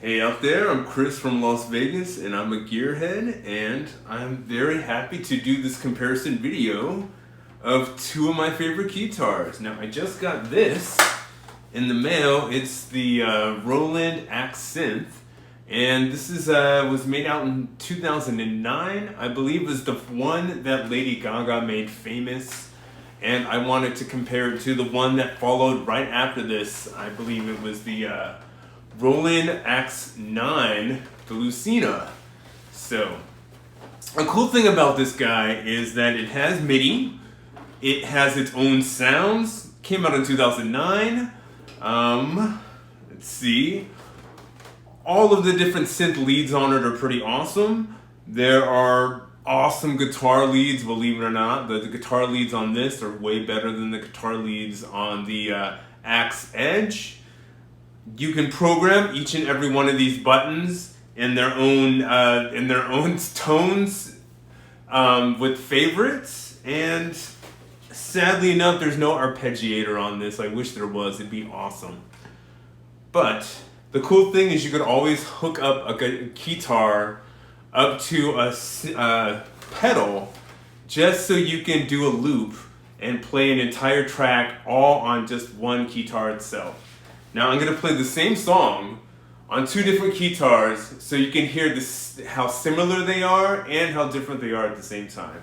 Hey out there, I'm Chris from Las Vegas and I'm a gearhead, and I'm very happy to do this comparison video of two of my favorite Keytars. Now I just got this in the mail. It's the Roland AX Synth, and this is was made out in 2009. I believe is the one that Lady Gaga made famous, and I wanted to compare it to the one that followed right after this. I believe it was the Roland AX9, the Lucina. So, a cool thing about this guy is that it has MIDI, it has its own sounds, came out in 2009. Let's see. All of the different synth leads on it are pretty awesome. There are awesome guitar leads, believe it or not. The guitar leads on this are way better than the guitar leads on the Axe Edge. You can program each and every one of these buttons in their own tones with favorites, and sadly enough, there's no arpeggiator on this. I wish there was; it'd be awesome. But the cool thing is you could always hook up a Keytar up to a pedal, just so you can do a loop and play an entire track all on just one Keytar itself. Now I'm going to play the same song on two different Keytars so you can hear this, how similar they are and how different they are at the same time.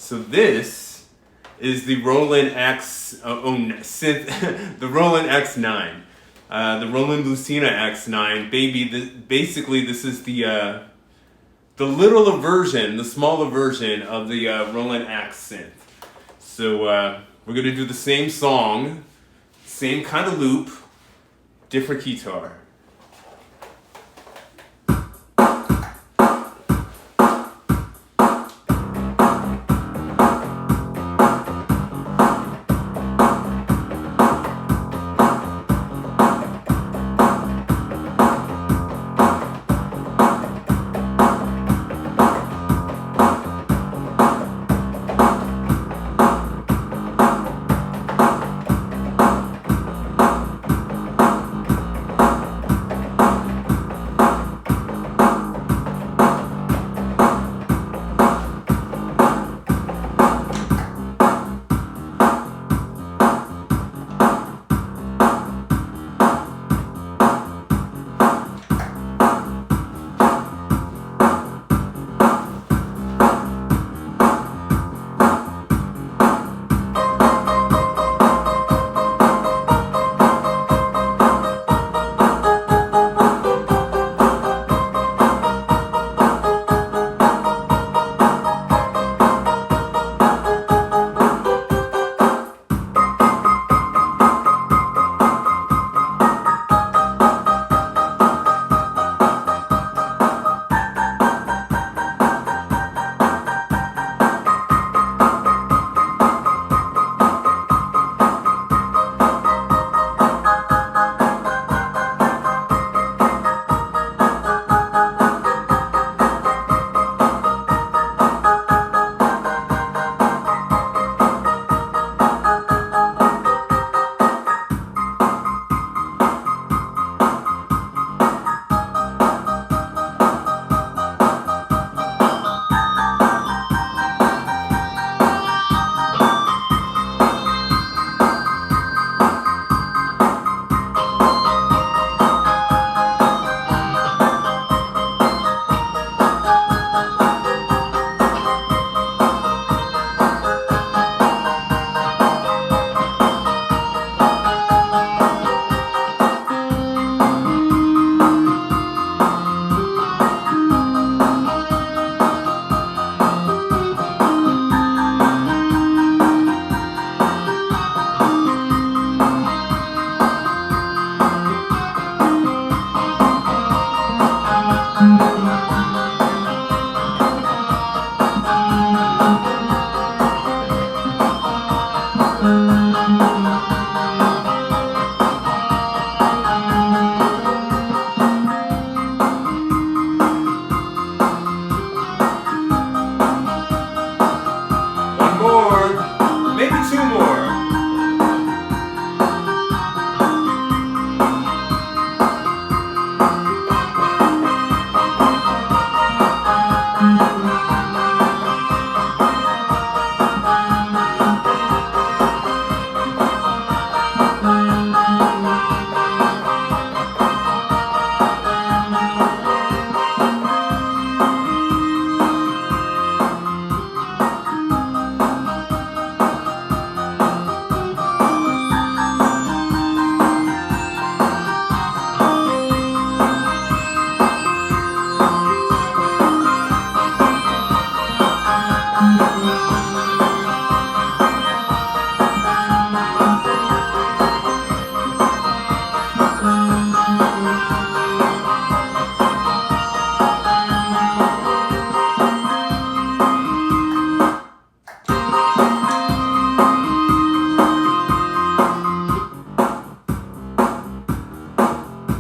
So this is the Roland AX Synth, the Roland X9, the Roland Lucina AX9. Basically, this is the littler version, the smaller version of the Roland AX Synth. So we're gonna do the same song, same kind of loop, different keytar.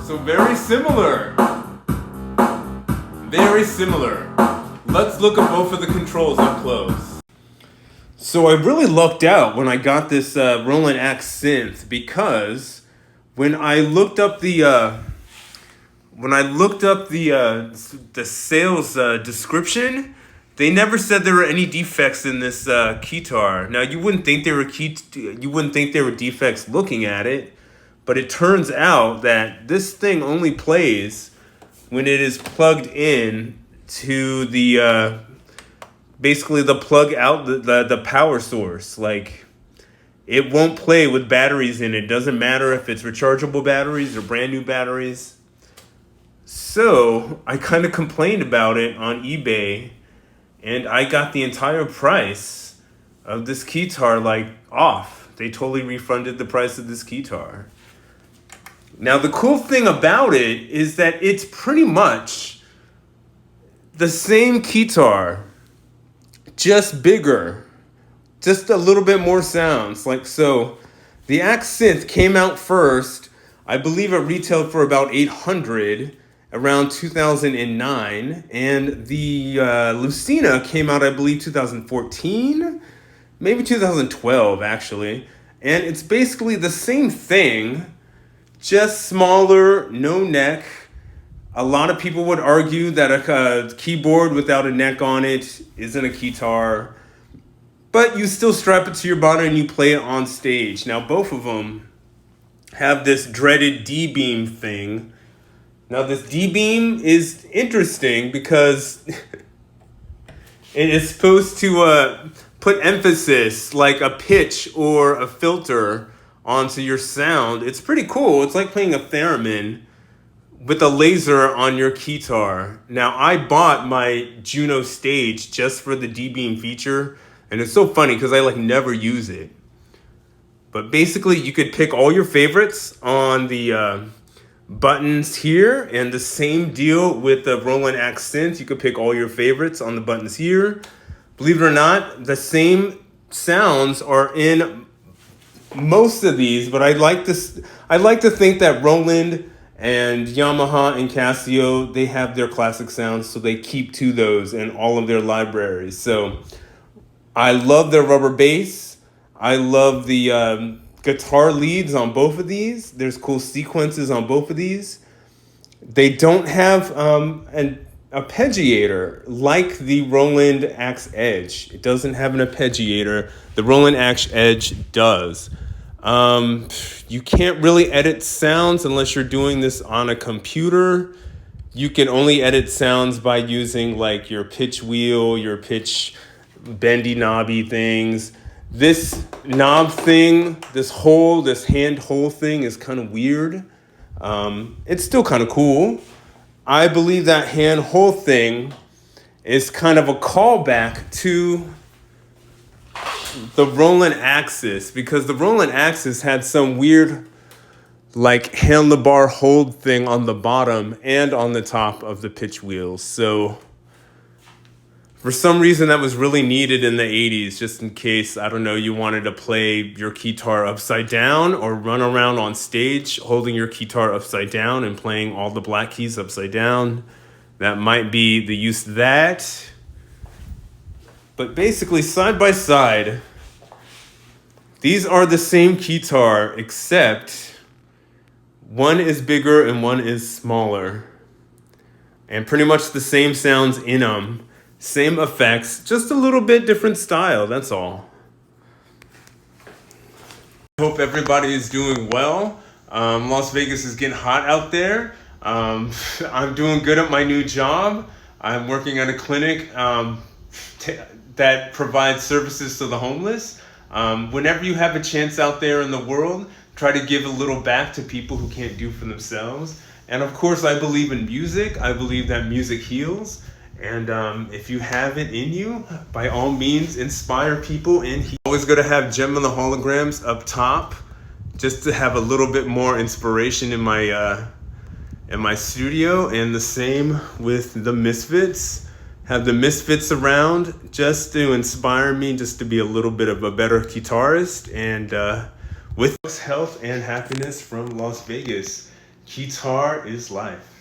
So very similar. Very similar. Let's look at both of the controls up close. So I really lucked out when I got this Roland AX Synth, because when I looked up the sales description, they never said there were any defects in this Keytar. Now you wouldn't think there were defects looking at it, but it turns out that this thing only plays when it is plugged in to the basically the plug out the power source. Like, it won't play with batteries in it. Doesn't matter if it's rechargeable batteries or brand new batteries. So I kind of complained about it on eBay, and I got the entire price of this Keytar like off. They totally refunded the price of this Keytar. Now the cool thing about it is that it's pretty much the same Keytar, just bigger, just a little bit more sounds. Like, so the AX Synth came out first. I believe it retailed for about $800 around 2009, and the Lucina came out, I believe, 2014, maybe 2012 actually, and it's basically the same thing, just smaller, no neck. A lot of people would argue that a keyboard without a neck on it isn't a Keytar, but you still strap it to your body and you play it on stage. Now both of them have this dreaded D-beam thing. Now this D-beam is interesting because it is supposed to put emphasis, like a pitch or a filter, onto your sound. It's pretty cool. It's like playing a theremin with a laser on your Keytar. Now I bought my Juno Stage just for the D-beam feature, and it's so funny because I like never use it. But basically you could pick all your favorites on the buttons here, and the same deal with the Roland AX Synth. You could pick all your favorites on the buttons here. Believe it or not, the same sounds are in most of these, but I like to think that Roland and Yamaha and Casio, they have their classic sounds, so they keep to those in all of their libraries. So I love their rubber bass. I love the guitar leads on both of these. There's cool sequences on both of these. They don't have an arpeggiator like the Roland AX Edge. It doesn't have an arpeggiator. The Roland AX Edge does. You can't really edit sounds unless you're doing this on a computer. You can only edit sounds by using like your pitch wheel, your pitch bendy knobby things. This knob thing, this hand hole thing is kind of weird. It's still kind of cool. I believe that hand hole thing is kind of a callback to the Roland Axis, because the Roland Axis had some weird like handlebar hold thing on the bottom and on the top of the pitch wheels. So for some reason that was really needed in the 80s, just in case, I don't know, you wanted to play your Keytar upside down or run around on stage holding your Keytar upside down and playing all the black keys upside down. That might be the use of that. But basically, side by side, these are the same Keytar, except one is bigger and one is smaller. And pretty much the same sounds in them. Same effects, just a little bit different style, that's all. I hope everybody is doing well. Las Vegas is getting hot out there. I'm doing good at my new job. I'm working at a clinic that provides services to the homeless. Whenever you have a chance out there in the world, try to give a little back to people who can't do for themselves. And of course, I believe in music. I believe that music heals. And if you have it in you, by all means, inspire people. And he's always going to have Gem and the Holograms up top, just to have a little bit more inspiration in my studio. And the same with the Misfits. Have the Misfits around just to inspire me, just to be a little bit of a better guitarist. And with health and happiness from Las Vegas, Keytar is life.